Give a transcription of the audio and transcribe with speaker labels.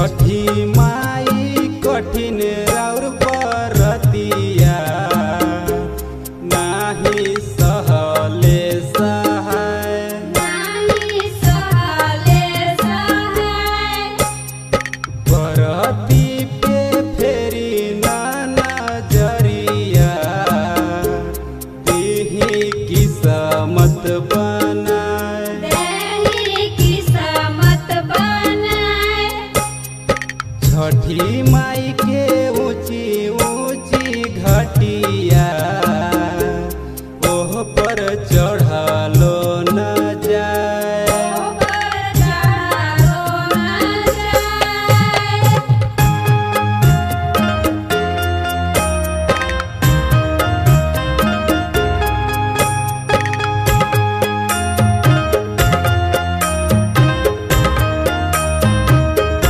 Speaker 1: छठी माई कठिन राउर परतिया नाही सहले सहाय परती पे फेरी ना नजरिया देही किस्मत छठी माई के